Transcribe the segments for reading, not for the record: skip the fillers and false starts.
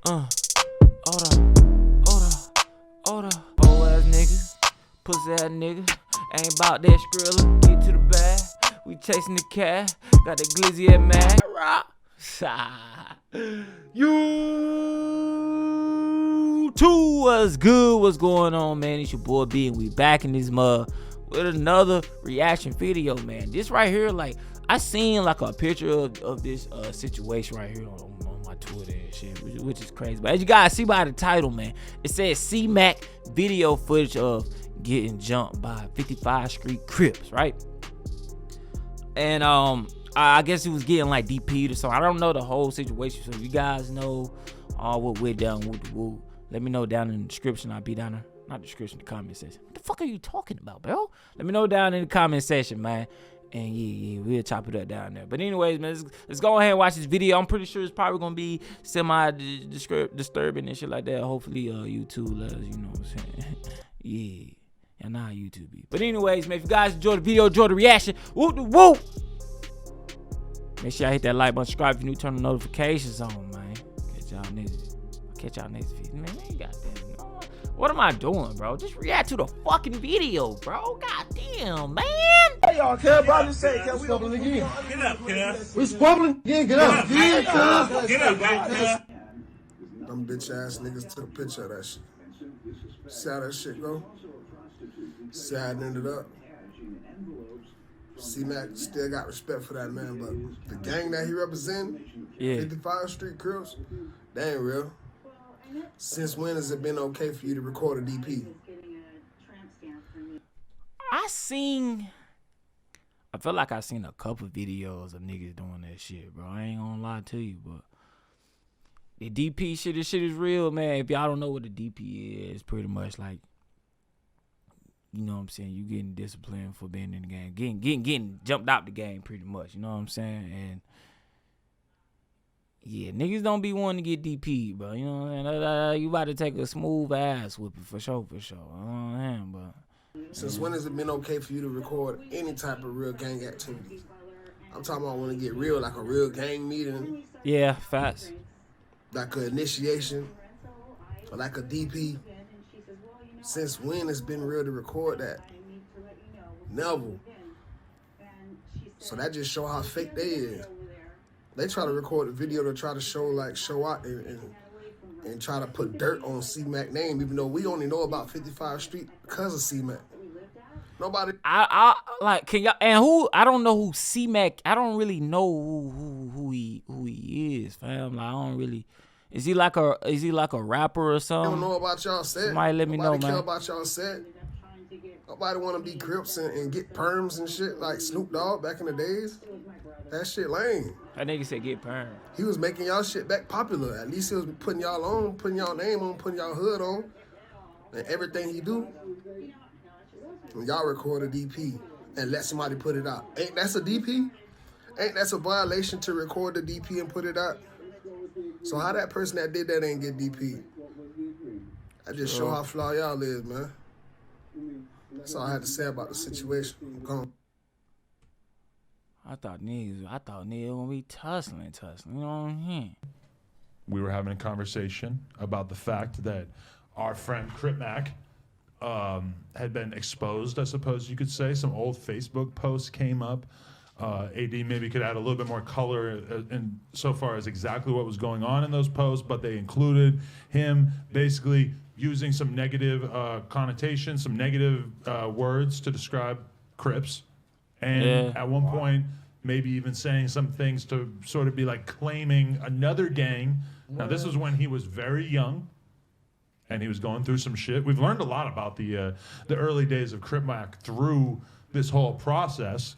Hold up. Old ass nigga, pussy ass nigga. Ain't about that skrilla. Get to the bag. We chasing the cat. Got that glizzy at Mac. You too, what's good? What's going on, man? It's your boy B, and we back in this mug with another reaction video, man. This right here, like, I seen like a picture of this situation right here on my Twitter and shit, which is crazy. But as you guys see by the title, man, it says C Mac video footage of getting jumped by 55 Street Crips, right? And I guess he was getting like DP'd or something. I don't know the whole situation. So if you guys know what we're down with the woo, let me know down in the description. I'll be down there. Not the description, the comment section. What the fuck are you talking about, bro? Let me know down in the comment section, man. And yeah, we'll chop it up down there. But anyways, man, let's go ahead and watch this video. I'm pretty sure it's probably gonna be semi-disturbing and shit like that. Hopefully, YouTube let us, you know what I'm saying? Yeah. Yeah, nah, YouTube be. But anyways, man, if you guys enjoyed the video, enjoyed the reaction, whoop the whoop. Make sure y'all hit that like button, subscribe if you're new, turn the notifications on, man. Catch y'all next video. Man, goddamn. What am I doing, bro? Just react to the fucking video, bro. Goddamn, man. Hey, y'all care about this? Say, we squabbling again. Get up, cuz. We squabbling again. Get up. Get up, cuz. Them bitch ass niggas took a picture of that shit. See how that shit go? See how it ended up? C-Mac still got respect for that man, but the gang that he represents, 55 Street Crips, they ain't real. Since when has it been okay for you to record a DP? I feel like I seen a couple videos of niggas doing that shit, bro. I ain't gonna lie to you, but the DP shit, this shit is real, man. If y'all don't know what the DP is, pretty much like, you know what I'm saying, you getting disciplined for being in the game, getting jumped out the game, pretty much. You know what I'm saying? And yeah, niggas don't be wanting to get DP'd, bro. You know what I'm saying? You about to take a smooth ass whipping for sure. You know what I'm saying? But since when has it been okay for you to record any type of real gang activity? I'm talking about when it get real, like a real gang meeting. Yeah, facts. Like an initiation, or like a DP. Since when it's been real to record that? Never. So that just show how fake they is. They try to record a video to try to show out and try to put dirt on C-Mac name, even though we only know about 55 Street because of C-Mac. Nobody. I like, can y'all, and who, I don't know who C-Mac, I don't really know who he is, fam. Like, I don't really. Is he like a rapper or something? I don't know about y'all set. Somebody let me know, man. Nobody care about y'all set. Nobody want to be Crips and get perms and shit like Snoop Dogg back in the days. That shit lame. That nigga said get perm. He was making y'all shit back popular. At least he was putting y'all on, putting y'all name on, putting y'all hood on. And everything he do. And y'all record a DP and let somebody put it out. Ain't that's a DP? Ain't that's a violation to record the DP and put it out? So how that person that did that ain't get DP? I just show how flawed y'all is, man. That's all I had to say about the situation. I'm gone. I thought niggas gonna be tussling, you know what I'm saying? We were having a conversation about the fact that our friend Crip Mac had been exposed, I suppose you could say. Some old Facebook posts came up. AD maybe could add a little bit more color in so far as exactly what was going on in those posts, but they included him basically using some negative connotations, some negative words to describe Crips. And at one point, maybe even saying some things to sort of be like claiming another gang. Now, this was when he was very young, and he was going through some shit. We've learned a lot about the early days of Crip Mac through this whole process,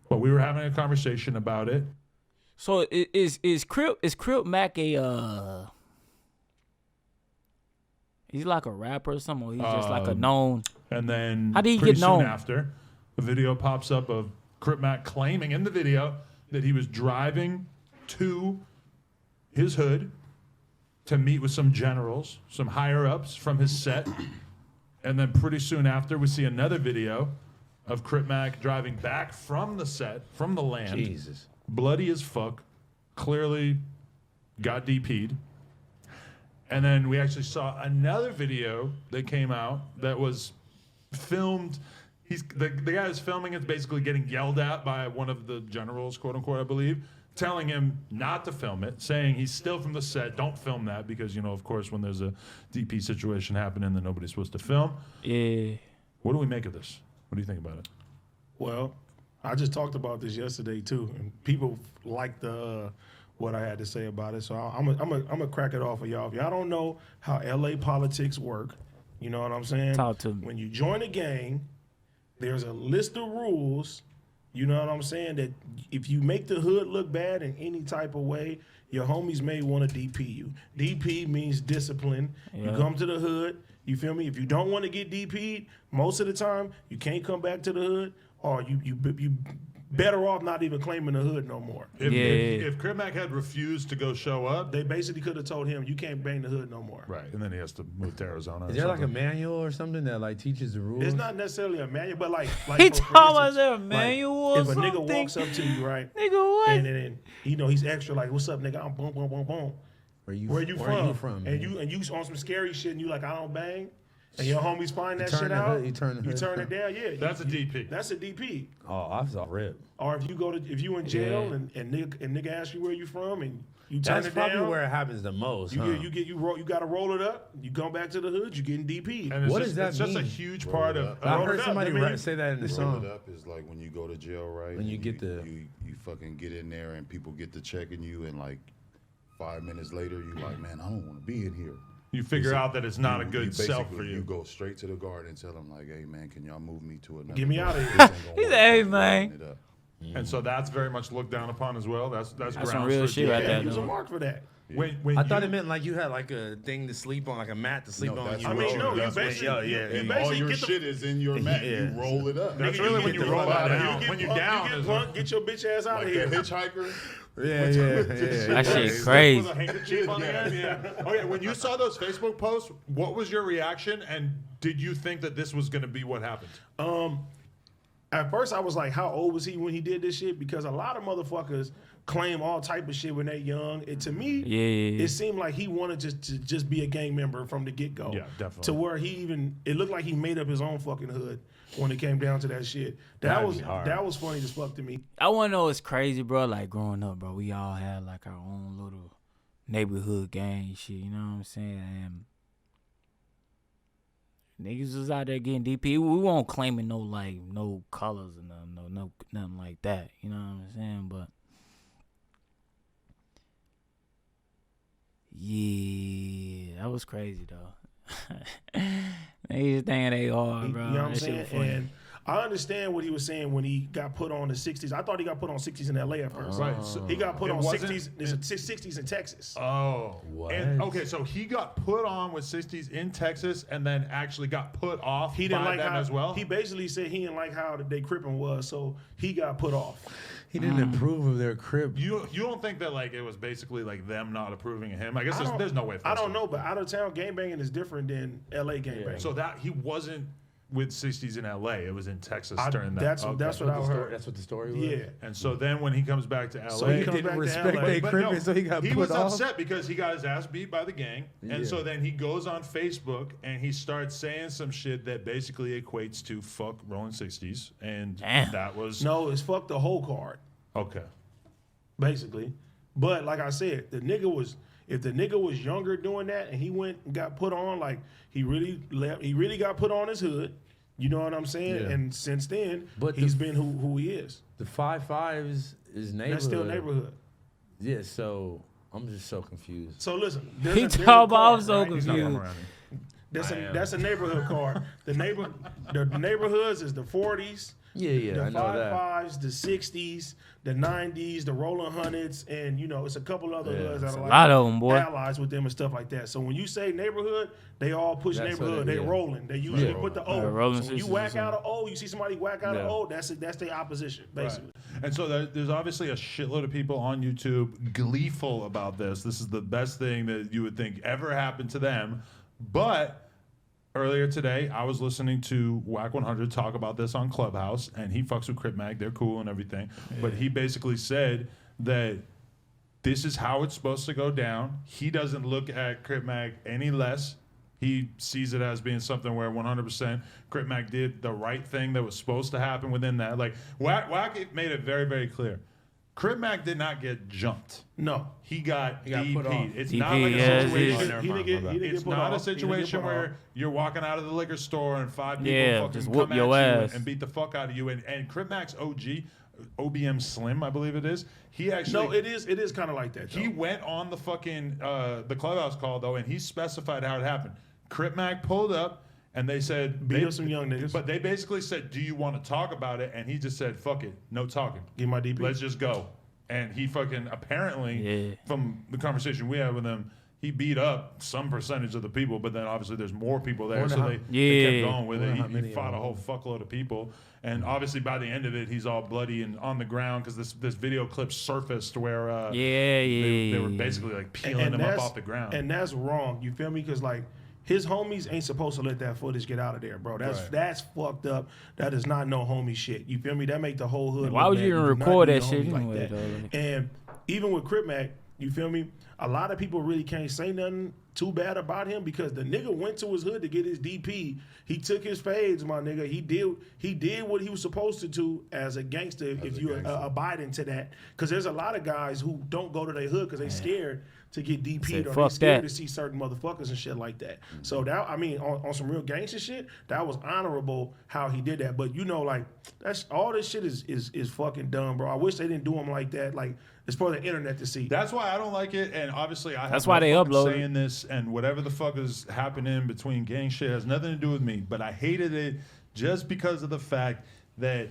but we were having a conversation about it. So is Crip Mac a he's like a rapper or something, or he's just like a known? And then how did he pretty get known? Soon after, the video pops up of Crip Mac claiming in the video that he was driving to his hood to meet with some generals, some higher ups from his set. And then pretty soon after, we see another video of Crip Mac driving back from the set, from the land. Jesus. Bloody as fuck. Clearly got DP'd. And then we actually saw another video that came out that was filmed. The guy who's filming it's basically getting yelled at by one of the generals, quote unquote, I believe, telling him not to film it, saying he's still from the set, don't film that, because, you know, of course, when there's a DP situation happening, then nobody's supposed to film. Yeah. What do we make of this? What do you think about it? Well, I just talked about this yesterday too, and people like what I had to say about it. So I'm gonna crack it off for y'all. If y'all don't know how LA politics work, you know what I'm saying? Talk to me. When you join a gang, there's a list of rules, you know what I'm saying, that if you make the hood look bad in any type of way, your homies may want to DP you. DP means discipline. Yeah. You come to the hood, you feel me? If you don't want to get DP'd, most of the time, you can't come back to the hood, or you better off not even claiming the hood no more. If Crip Mac had refused to go show up, They basically could have told him, you can't bang the hood no more. right, and then he has to move to Arizona. Is there like a manual or something that like teaches the rules? It's not necessarily a manual, but like He for told us instance, there a manual or if a nigga something? walks up to you, right? Nigga, what? And then you know he's extra like, "What's up, nigga? I'm boom, boom, boom, boom." Where you from? And you on some scary shit, and you like, "I don't bang," and your homies find that turn shit the out. hood- you turn the hood it down. Yeah, That's a DP. That's a DP. Oh, I was off rip. Or if you in jail Yeah. and nigga asks you where you from and you turn That's it probably down, where it happens the most. huh? you got to roll it up. You come back to the hood, you getting DP. And it's What just, does that it's just a mean? huge Roll part it of. up. I roll heard it up, somebody I mean, say that in the Roll song. it up is like when you go to jail, right? When you get the- you fucking get in there and people get to checking you, and like 5 minutes later, you like, man, I don't want to be in here. You figure out that it's not a You good self for basically- you. You go straight to the guard and tell them like, hey man, can y'all move me to another? Get me door? out of This here. ain't gonna He work. said, "Hey, I'm man." rolling it up." And so that's very much looked down upon as well. That's some grounds real for shit right Yeah, there, he was a though. mark for that. When I thought you- it meant like you had like a thing to sleep on, like a mat to sleep No, on. that's You I what mean, roll no, it you up. basically, Yeah, you yeah. basically All your get the shit is in your mat. Yeah. You roll it up. That's Nigga, really you when get you the roll fuck out out of down. here. When you You down get is drunk, get your bitch ass out like of here. the hitchhiker. Yeah. That shit with crazy. a handkerchief on the end. Yeah. Okay, when you saw those Facebook posts, what was your reaction? And did you think that this was going to be what happened? At first, I was like, how old was he when he did this shit? Because a lot of motherfuckers claim all type of shit when they're young. And to me, Yeah. it seemed like he wanted to just be a gang member from the get-go. Yeah, definitely. To where it looked like he made up his own fucking hood when it came down to that shit. That'd be hard. That was funny as fuck to me. I want to know what's crazy, bro. Like, growing up, bro, we all had, like, our own little neighborhood gang and shit. You know what I'm saying? And niggas was out there getting DP. We won't claiming no colors and nothing like that. You know what I'm saying? But yeah, that was crazy though. Niggas think they hard, bro. You know what I'm That shit saying? was funny. And I understand what he was saying when he got put on the 60s. I thought he got put on 60s in LA at first. Right. So He got put it on wasn't- 60s. There's a 60s in Texas. Oh. What? And, okay, so he got put on with 60s in Texas and then actually got put off He didn't by like them how as well? He basically said he didn't like how the day Crippin' was, so he got put off. He didn't approve of their crib. You don't think that like it was basically like them not approving of him? I guess there's no way. For I us don't to- know, but out of town gangbanging is different than LA gangbanging. So that he wasn't with 60s in LA. It was in Texas during that. that's Okay. that's what I heard. That's what the story was. Yeah. And so then when he comes back to LA, So he comes didn't back to respect LA. they But crib, so he got put was off. upset because he got his ass beat by the gang, and Yeah. so then he goes on Facebook and he starts saying some shit that basically equates to "fuck rolling 60s," and Damn. that was No, it's fuck the whole card, okay. basically. But like I said, if the nigga was younger doing that and he went and got put on, like he really got put on his hood. You know what I'm saying? Yeah. And since then, But he's been who he is. The 5-5s is neighborhood. That's still neighborhood. Yeah, so I'm just so confused. So listen, He there's a talk about card, I'm so right? He's not from confused. around here. That's a neighborhood card. The neighborhoods is the 40s, Yeah, the I know that. 5-5s, the 60s, the 90s, the rolling hundreds, and it's a couple other hoods that It's are a like lot of 'em, boy. allies with them and stuff like that. So when you say neighborhood, they all push That's what neighborhood. it They is. rolling. They usually Yeah. put the Yeah, O. rolling So when you 60s whack or out an O, you see somebody whack out an Yeah. O. That's their opposition, basically. And so there's obviously a shitload of people on YouTube gleeful about this. This is the best thing that you would think ever happened to them. But earlier today, I was listening to Whack 100 talk about this on Clubhouse, and he fucks with Crip Mac. They're cool and everything. But he basically said that this is how it's supposed to go down. He doesn't look at Crip Mac any less. He sees it as being something where 100% Crip Mac did the right thing that was supposed to happen within that. Like, Wack made it very, very clear. Crip Mac did not get jumped. No. He got got put off. DP'd. It's DP, not like yeah, a it's- situation. He didn't get It's put not off. a situation where you're walking out of the liquor store and 5 people Yeah, fucking just come whoop at your you ass. and beat the fuck out of you. And Crip Mac's OG, OBM Slim, I believe it is. He actually No, it is kind of like that. Though. he went on the fucking the clubhouse call though, and he specified how it happened. Crip Mac pulled up, and they said Beat up some young niggas. But they basically said, "Do you want to talk about it?" And he just said, "Fuck it, no talking. Get my DP. Let's just go." And he fucking apparently, from the conversation we had with him, he beat up some percentage of the people. But then obviously there's more people there, so they kept going with it. He fought a whole fuckload of people, and obviously by the end of it, he's all bloody and on the ground because this video clip surfaced where they were basically like peeling him up off the ground. And that's wrong. You feel me? Because like his homies ain't supposed to let that footage get out of there, bro. That's fucked up. That is not no homie shit. You feel me? That make the whole hood. Why look would you bad. even do not record need that a shit homie anyway, like that. though? And even with Crip Mac, you feel me? A lot of people really can't say nothing too bad about him because the nigga went to his hood to get his DP. He took his fades, my nigga. He did what he was supposed to do as a gangster if you abiding to that. Because there's a lot of guys who don't go to their hood because they scared to get DP'd or they scared to see certain motherfuckers and shit like that. So that, I mean, on some real gangster shit, that was honorable how he did that. But you know, like that's all this shit is fucking dumb, bro. I wish they didn't do him like that. Like it's for the internet to see. That's why I don't like it, and obviously That's why they upload it. saying this, and whatever the fuck is happening between gang shit has nothing to do with me. But I hated it just because of the fact that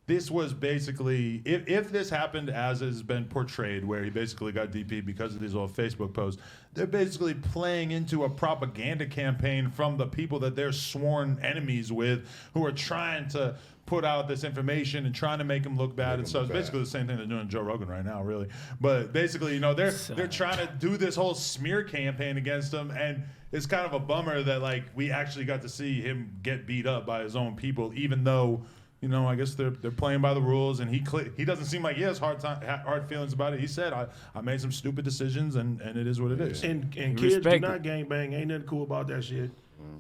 this was basically, if this happened as has been portrayed, where he basically got DP because of these old Facebook posts, they're basically playing into a propaganda campaign from the people that they're sworn enemies with, who are trying to put out this information and trying to make him look bad. And so it's basically the same thing they're doing to Joe Rogan right now, really. But basically, you know, they're trying to do this whole smear campaign against him, and it's kind of a bummer that like we actually got to see him get beat up by his own people, even though, you know, I guess they're playing by the rules, and he doesn't seem like he has hard feelings about it. He said, I made some stupid decisions, and it is what it is. And kids do not gangbang. Ain't nothing cool about that shit.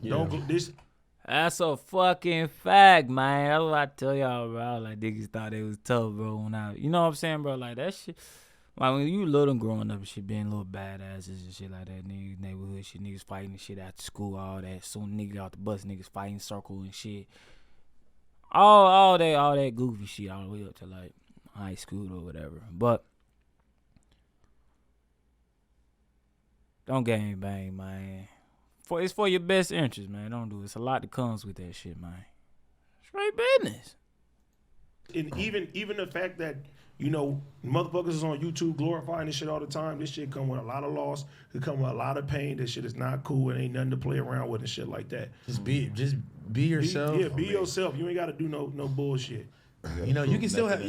Don't go this. That's a fucking fact, man. That's what I tell y'all, bro. Like, niggas thought it was tough, bro. When you know what I'm saying, bro? Like, that shit. Like, when you little growing up and shit, being little badasses and shit like that, niggas, neighborhood shit, niggas fighting and shit after school, all that. Soon niggas out the bus, niggas fighting circle and shit. All that goofy shit all the way up to, like, high school or whatever. But don't gang bang, man. It's for your best interest, man. Don't do it. It's a lot that comes with that shit, man. Straight business. And even the fact that, you know, motherfuckers is on YouTube glorifying this shit all the time. This shit come with a lot of loss. It come with a lot of pain. This shit is not cool. It ain't nothing to play around with and shit like that. Just be yourself. Be yourself. You ain't got to do no bullshit. You know, you can still have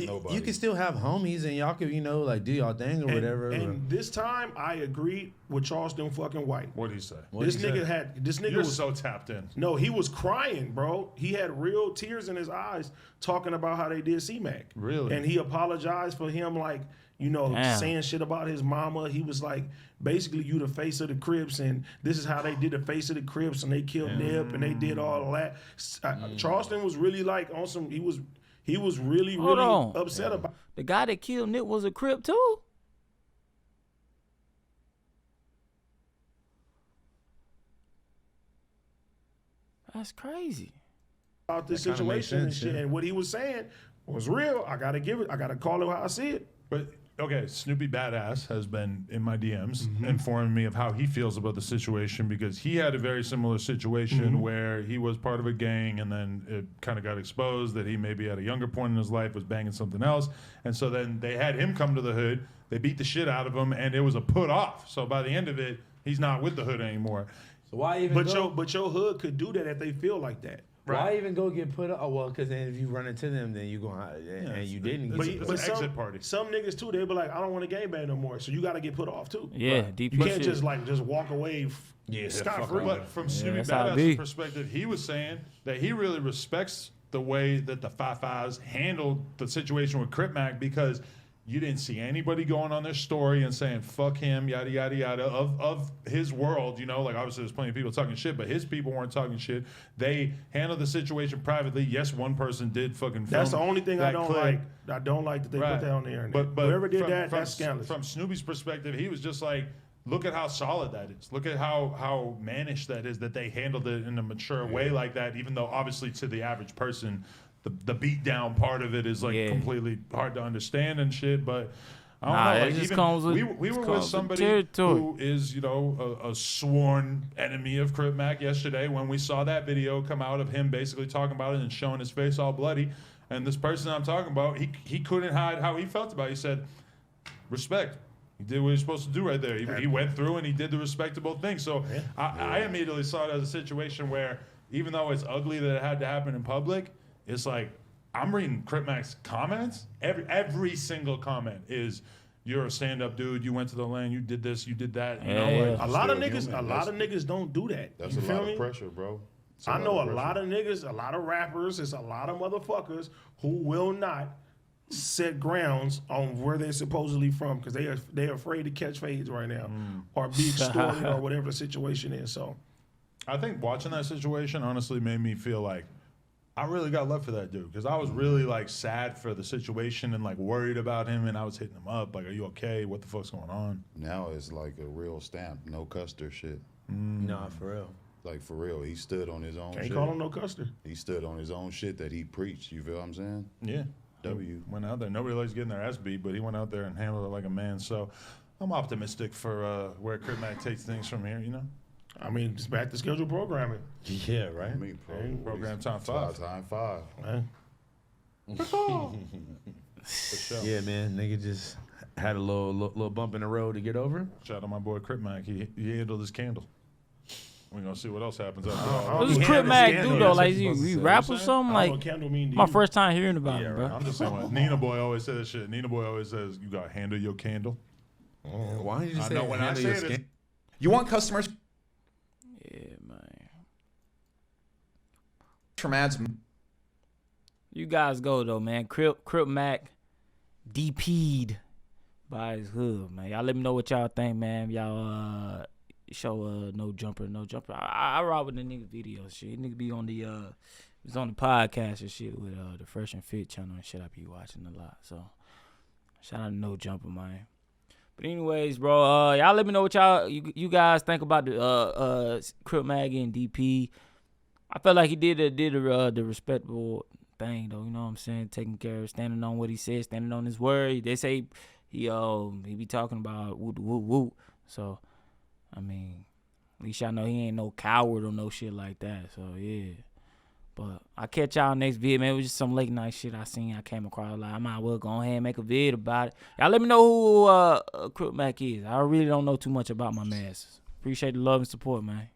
homies, and y'all could, you know, like do y'all thing or whatever. And this time, I agreed with Charleston fucking White. What did he say? This nigga You're was so tapped in. No, he was crying, bro. He had real tears in his eyes talking about how they did C-Mac. Really? And he apologized for him, like, you know, saying shit about his mama. He was like, basically, you the face of the Crips, and this is how they did the face of the Crips, and they killed Nip, and they did all of that. Charleston was really like on some. He was really upset about. The guy that killed Nip was a Crip too. That's crazy. About this situation and shit, and what he was saying was real. I gotta call it how I see it. But okay, Snoopy Badass has been in my DMs informing me of how he feels about the situation, because he had a very similar situation where he was part of a gang, and then it kind of got exposed that he maybe at a younger point in his life was banging something else, and so then they had him come to the hood. They beat the shit out of him, and it was a put off. So by the end of it, he's not with the hood anymore. So why even? But your hood could do that if they feel like that. Why even go get put up? Oh, well, because then if you run into them, then you go and you didn't. It's an exit party. Some niggas too, they be like, I don't want to gangbang no more. So you got to get put off too. Yeah, you can't just walk away. Scot free. But from Snoopy Badass's perspective, he was saying that he really respects the way that the Five Fives handled the situation with Crip Mac, because You didn't see anybody going on their story and saying fuck him, yada yada yada, of his world. You know, like obviously there's plenty of people talking shit, but his people weren't talking shit. They handled the situation privately. Yes, one person did fucking film. That's the only thing I don't clip. like. I don't like that they put that on the internet. But whoever did that's scandalous. From Snoopy's perspective, he was just like, look at how solid that is. Look at how mannish that is, that they handled it in a mature way like that, even though obviously to the average person, the beat down part of it is like completely hard to understand and shit. But I don't know. Like even we were with somebody who is, you know, a sworn enemy of Crip Mac yesterday when we saw that video come out of him basically talking about it and showing his face all bloody. And this person I'm talking about, he couldn't hide how he felt about it. He said, respect. He did what he was supposed to do right there. He went through and he did the respectable thing. So I immediately saw it as a situation where even though it's ugly that it had to happen in public, it's like I'm reading Crip Mac's comments. Every single comment is, "You're a stand-up dude. You went to the land. You did this. You did that." You know, like, a lot of niggas don't do that. That's you a feel lot me? of pressure, bro. I know a lot of niggas, a lot of rappers, there's a lot of motherfuckers who will not set grounds on where they're supposedly from because they're afraid to catch fades right now or be extorted or whatever the situation is. So I think watching that situation honestly made me feel like I really got love for that dude because I was really like sad for the situation and like worried about him, and I was hitting him up like, "Are you okay? What the fuck's going on?" Now it's like a real stamp, no Custer shit. Nah, for real. Like for real, he stood on his own shit. Can't call him no Custer. He stood on his own shit that he preached. You feel what I'm saying? Yeah. W. Went out there. Nobody likes getting their ass beat, but he went out there and handled it like a man. So I'm optimistic for where Crip Mac takes things from here, you know? I mean, it's back to scheduled programming. Yeah, right. I mean, Program time 5. Time 5. For sure. Yeah, man. Nigga just had a little bump in the road to get over. Shout out to my boy Crip Mac. He handled his candle. We're going to see what else happens after all. What does Crip Mac do, though? Like, you rap or something? Like, my first time hearing about him, bro. I'm just saying what Nina Boy always says that shit. Nina Boy always says, you got to handle your candle. Why did you say when I say it, you want customers Yeah, man. from ads. You guys go, though, man. Crip Mac DP'd by his hood, man. Y'all let me know what y'all think, man. Y'all show no jumper. I rock with the nigga videos, shit. Nigga be on the he's on the podcast and shit with the Fresh and Fit channel and shit. I be watching a lot. So shout out to No Jumper, man. But anyways, bro, y'all let me know what you guys think about the Crip Mac and DP. I felt like he did the respectable thing, though. You know what I'm saying? Taking care of, standing on what he said, standing on his word. They say he be talking about woo woo woo. So I mean, at least y'all know he ain't no coward or no shit like that. So yeah. But I'll catch y'all next vid, man. It was just some late night shit I seen. I came across. Like, I might as well go ahead and make a vid about it. Y'all let me know who Crip Mac is. I really don't know too much about my masses. Appreciate the love and support, man.